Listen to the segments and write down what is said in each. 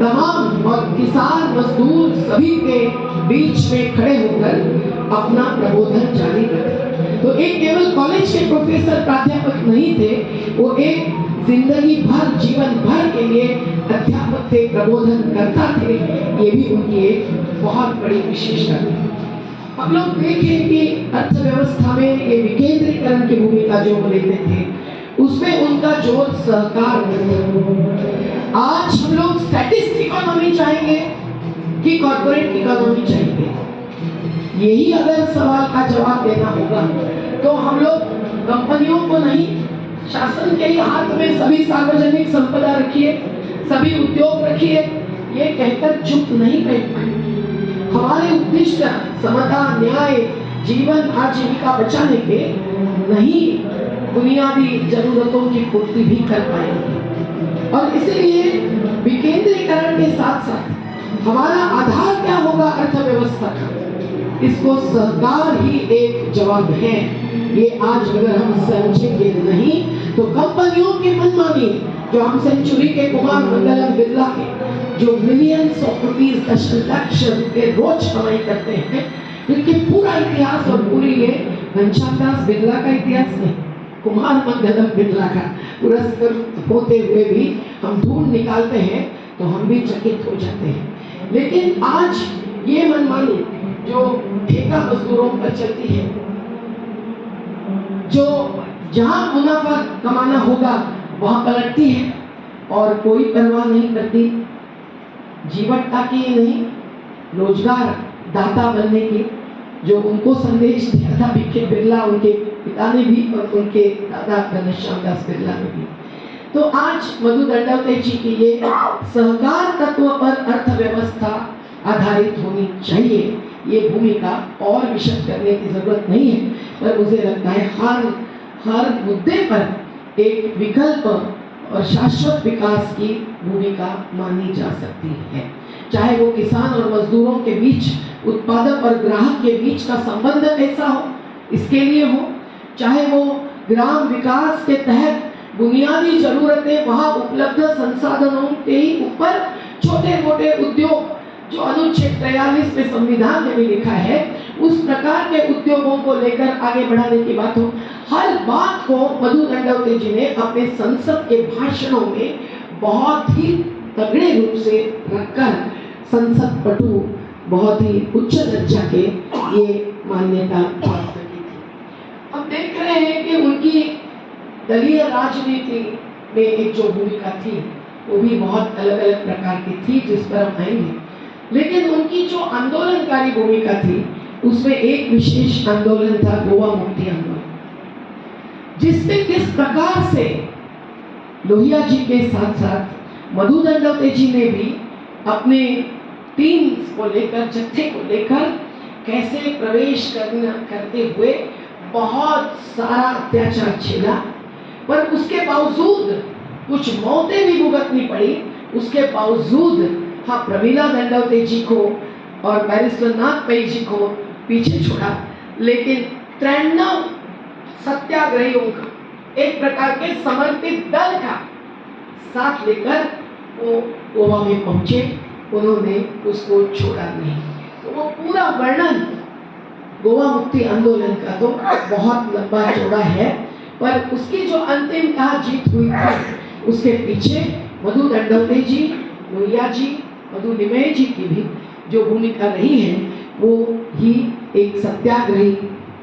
तमाम और किसान मजदूर सभी के बीच में खड़े होकर अपना प्रबोधन जारी रखा। तो एक केवल कॉलेज के प्रोफेसर प्राध्यापक नहीं थे, वो एक जिंदगी भर जीवन भर के लिए अध्यापक थे, प्रबोधन करता थे। ये भी उनकी एक बहुत बड़ी विशेषता थी। हम लोग देखें कि अर्थव्यवस्था में ये विकेंद्रीकरण की भूमिका जो वो लेते थे, उसमें उनका जोर सहकार में। आज हम लोग स्टैटिस्ट इकोनॉमी चाहेंगे कि कॉर्पोरेट इकोनॉमी चाहेंगे, यही अगर सवाल का जवाब देना होगा तो हम लोग कंपनियों को नहीं, शासन के ही हाथ में सभी सार्वजनिक संपदा रखिए, सभी उद्योग रखिए, ये कहकर चुप नहीं बैठ पाएंगे। हमारे उद्दिष्ट समता, न्याय, जीवन आजीविका बचाने के नहीं, बुनियादी जरूरतों की पूर्ति भी कर पाएंगे। और इसलिए विकेंद्रीकरण के साथ साथ हमारा आधार क्या होगा अर्थव्यवस्था का, इसको सहकार ही एक जवाब है। ये आज अगर हम समझेंगे नहीं तो कंपनियों की मनमानी, जो हम सेंचुरी के कुमार मंगलम बिरला के जो मिलियंस ऑफ रुपीस, दशलक्ष रुपए रोज कमाई करते हैं, इनके पूरा इतिहास और पूरी ये घनश्याम दास बिरला का इतिहास नहीं, कुमार मंगलम बिरला का पुरस्कृत होते हुए भी हम ढूंढ निकालते हैं तो हम भी चकित हो जाते हैं। लेकिन आज ये मनमानी जो ठेका मजदूरों पर चलती है, जो जहां मुनाफा कमाना होगा वहां पलटती है और कोई परवाह नहीं करती जीवटता की नहीं, रोजगार दाता बनने की, जो उनको संदेश दिया था बीके बिरला, उनके पिता ने भी और उनके दादा घनश्याम दास बिरला ने भी। तो आज मधु दंडवते जी की ये सहकार तत्व पर अर्थव्यवस्था आधारित होनी चाहिए, ये भूमिका और विशद करने की जरूरत नहीं है, पर मुझे लगता है हर मुद्दे पर एक विकल्प और शाश्वत विकास की भूमिका मानी जा सकती है। चाहे वो किसान और मजदूरों के बीच, उत्पादक और ग्राहक के बीच का संबंध कैसा हो, इसके लिए हो, चाहे वो ग्राम विकास के तहत बुनियादी जरूरतें वहां उपलब्ध संसाधनों के ही ऊपर छोटे मोटे उद्योग, जो अनुच्छेद 43 में संविधान में भी लिखा है, उस प्रकार के उद्योगों को लेकर आगे बढ़ाने की बात हो। हर बात को मधु दंडवते जी ने अपने संसद के भाषणों में बहुत ही तगड़े रूप से रखकर संसद पटु, बहुत ही उच्च दर्जा के ये मान्यता प्राप्त की थी। हम देख रहे हैं कि उनकी दलीय राजनीति में एक जो भूमिका थी वो भी बहुत अलग अलग प्रकार की थी, जिस पर हम आएंगे। लेकिन उनकी जो आंदोलनकारी भूमिका थी उसमें एक विशेष आंदोलन था गोवा मुक्ति आंदोलन, जिसमें किस प्रकार से लोहिया जी के साथ साथ मधु दंडवते जी ने भी अपने टीम को लेकर, जत्थे को लेकर कैसे प्रवेश करते हुए बहुत सारा अत्याचार झेला, पर उसके बावजूद कुछ मौतें भी भुगतनी पड़ी। उसके बावजूद हाँ, प्रमिला दंडवते जी को और बैरिस्टर नाथ पै जी को पीछे छोड़ा, लेकिन 93 सत्याग्रहियों का एक प्रकार के समर्पित दल का साथ लेकर वो गोवा में पहुंचे, उन्होंने उसको छोड़ा नहीं। तो वो पूरा वर्णन गोवा मुक्ति आंदोलन का तो बहुत लंबा चौड़ा है, पर उसकी जो अंतिम जीत हुई थी उसके पीछे मधु दंडवते जी, लोहिया जी, मधु लिमये जी की भी जो भूमिका रही है, वो ही एक सत्याग्रही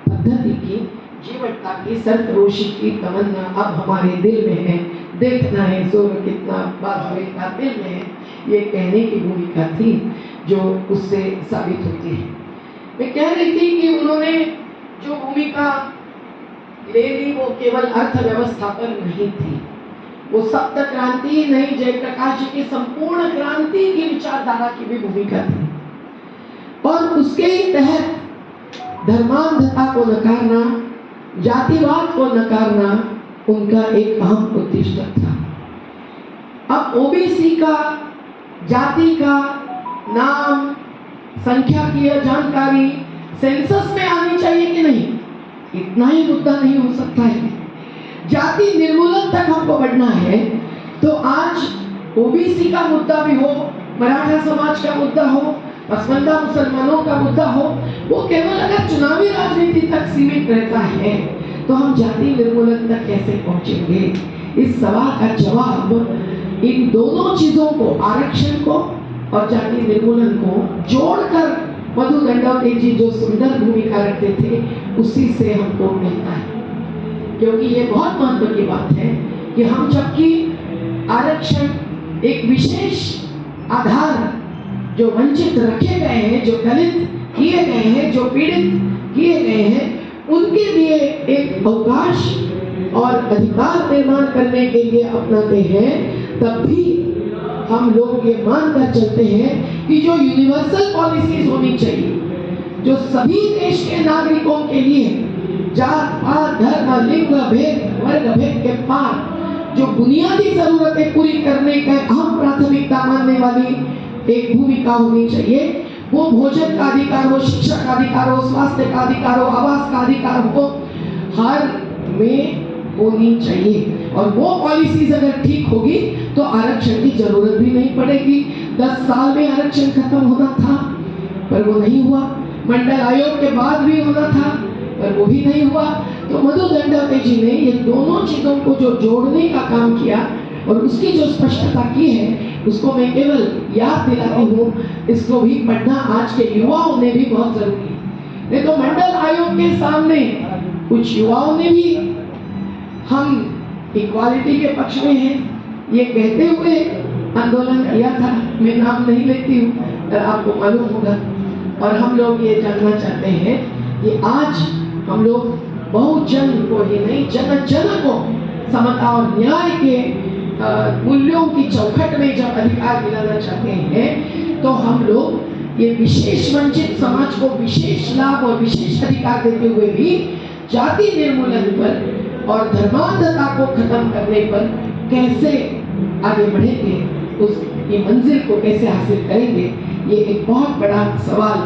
पद्धति की, जीवटता की, सरफरोशी की तमन्ना अब हमारे दिल में है, देखना है जोर कितना बाजुए का दिल में है, ये कहने की भूमिका थी जो उससे साबित होती है। मैं कह रही थी कि उन्होंने जो भूमिका ले ली वो केवल अर्थव्यवस्था पर नहीं थी, वो सप्त क्रांति नहीं, जयप्रकाश जी की संपूर्ण क्रांति की विचारधारा की भी भूमिका थी। और उसके ही तहत धर्मांधता को नकारना, जातिवाद को नकारना उनका एक अहम उद्देश्य था। अब ओबीसी का, जाति का नाम, संख्या की जानकारी सेंसस में आनी चाहिए कि नहीं, इतना ही मुद्दा नहीं हो सकता है। जाति निर्मूलन तक हमको बढ़ना है तो आज ओबीसी का मुद्दा भी हो, मराठा समाज का मुद्दा हो, पसमंदा मुसलमानों का मुद्दा हो, वो केवल अगर चुनावी राजनीति तक सीमित रहता है तो हम जाति निर्मूलन तक कैसे पहुंचेंगे? इस सवाल का जवाब इन दोनों चीजों को, आरक्षण को और जाति निर्मूलन को जोड़कर मधु दंडवते जी जो सुंदर भूमिका रखते थे उसी से हमको मिलता है। क्योंकि ये बहुत महत्व की बात है कि हम जबकि आरक्षण एक विशेष आधार, जो वंचित रखे गए हैं, जो दलित किए गए हैं, जो पीड़ित किए गए हैं, उनके लिए एक अवकाश और अधिकार निर्माण करने के लिए अपनाते हैं, तब भी हम लोग ये मानकर चलते हैं कि जो यूनिवर्सल पॉलिसीज होनी चाहिए, जो सभी देश के नागरिकों के लिए जात पात धर्म लिंग भेद वर्ग भेद के पार जो बुनियादी जरूरतें पूरी करने का अहम प्राथमिकता मानने वाली एक भूमिका होनी चाहिए, वो भोजन का अधिकार हो, शिक्षा का अधिकार हो, स्वास्थ्य का अधिकार हो, आवास का अधिकार हो, हर में होनी चाहिए। और वो पॉलिसीज अगर ठीक होगी तो आरक्षण की जरूरत भी नहीं पड़ेगी। 10 साल में आरक्षण खत्म होना था पर वो नहीं हुआ, मंडल आयोग के बाद भी होना था पर वो भी नहीं हुआ। तो मधु दंडवते जी ने ये दोनों चीजों को जो जोड़ने का काम किया और उसकी जो स्पष्टता की है उसको मैं केवल याद दिलाती हूँ। इसको भी पढ़ना आज के युवाओं ने भी बहुत जरूरी है। नहीं तो मंडल आयोग के सामने कुछ युवाओं ने भी हम इक्वालिटी के पक्ष में हैं ये कहते हुए आंदोलन किया था। मैं नाम नहीं लेती हूँ पर आपको मालूम होगा। और हम लोग ये जानना चाहते हैं कि आज हम लोग बहुजन को ही नहीं, जन जन को समता और न्याय के मूल्यों की चौखट में जब अधिकार दिलाना चाहते हैं तो हम लोग ये विशेष वंचित समाज को विशेष लाभ और विशेष अधिकार देते हुए भी जाति निर्मूलन पर और धर्मांधता को खत्म करने पर कैसे आगे बढ़ेंगे, उस ये मंजिल को कैसे हासिल करेंगे, ये एक बहुत बड़ा सवाल